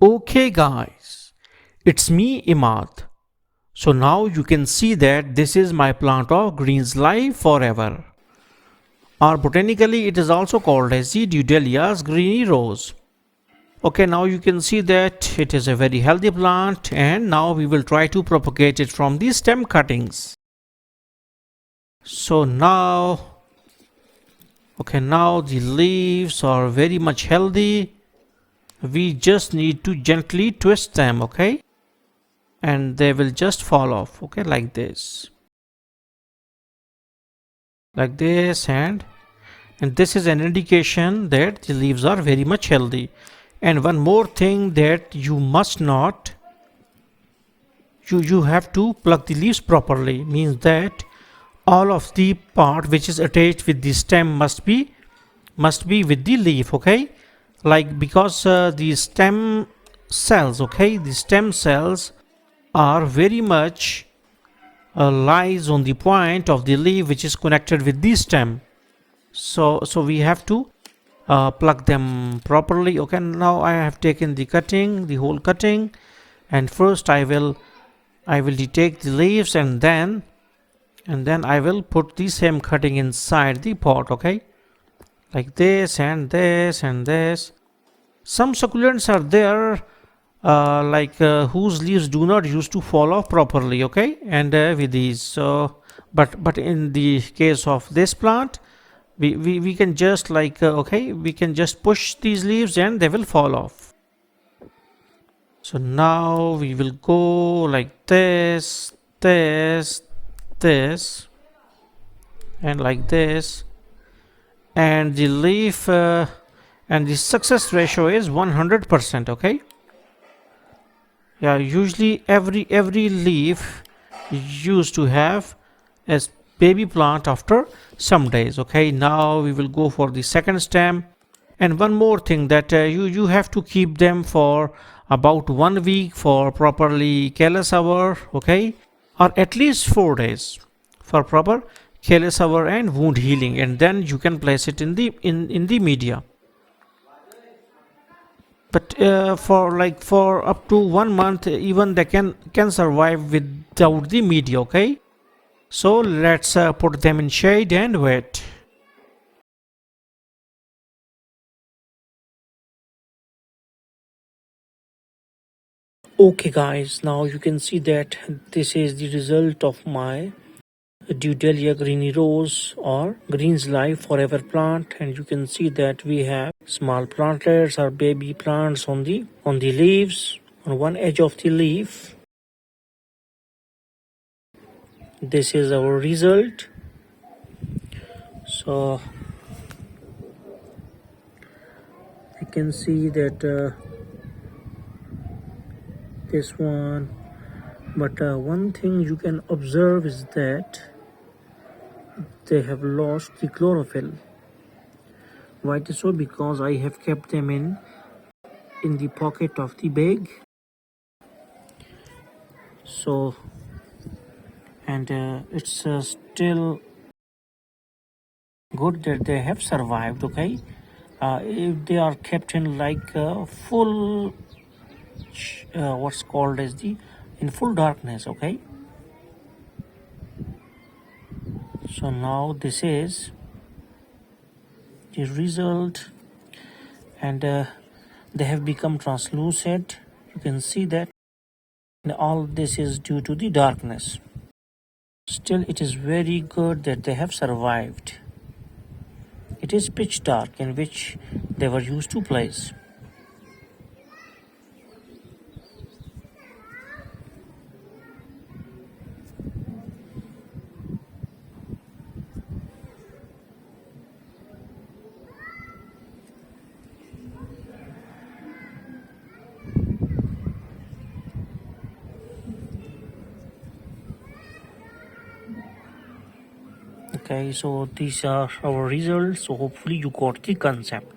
Okay guys, it's me Imad. So now you can see that this is my plant of greens life forever. Or botanically it is also called as the Dudleya Greenei Rose. Okay, now you can see that it is a very healthy plant and now we will try to propagate it from the stem cuttings. So now the leaves are very much healthy. We just need to gently twist them, okay? And they will just fall off, okay, like this. Like this, and this is an indication that the leaves are very much healthy. And one more thing that you must not, you have to pluck the leaves properly, means that all of the part which is attached with the stem must be with the leaf, okay? Like, because the stem cells, okay, the stem cells are very much lies on the point of the leaf which is connected with the stem. So we have to pluck them properly. Okay, now I have taken the whole cutting, and first I will take the leaves, and then I will put the same cutting inside the pot, okay, like this and this and this. Some succulents are there whose leaves do not used to fall off properly, okay, and with these, so but in the case of this plant, we can just okay, we can just push these leaves and they will fall off. So now we will go like this, this, and like this, and the leaf and the success ratio is 100%, okay. Yeah, usually every leaf used to have as baby plant after some days. Okay, now we will go for the second stem. And one more thing, that you have to keep them for about 1 week for properly callus hour, okay, or at least 4 days for proper callus hour and wound healing, and then you can place it in the media. But for up to 1 month, even they can survive without the media, okay. So let's put them in shade and wait. Okay guys, now you can see that this is the result of my Dudleya Greenei Rose or Greens Life Forever plant, and you can see that we have small plantlets or baby plants on the leaves, on one edge of the leaf. This is our result. So you can see that this one, but one thing you can observe is that they have lost the chlorophyll. Why it is so? Because I have kept them in the pocket of the bag. So, and it's still good that they have survived, okay. If they are kept in like full what's called as the in full darkness, okay. So now this is the result, and they have become translucent. You can see that, and all this is due to the darkness. Still, it is very good that they have survived. It is pitch dark in which they were used to place. Okay, so these are our results. So hopefully you got the concept.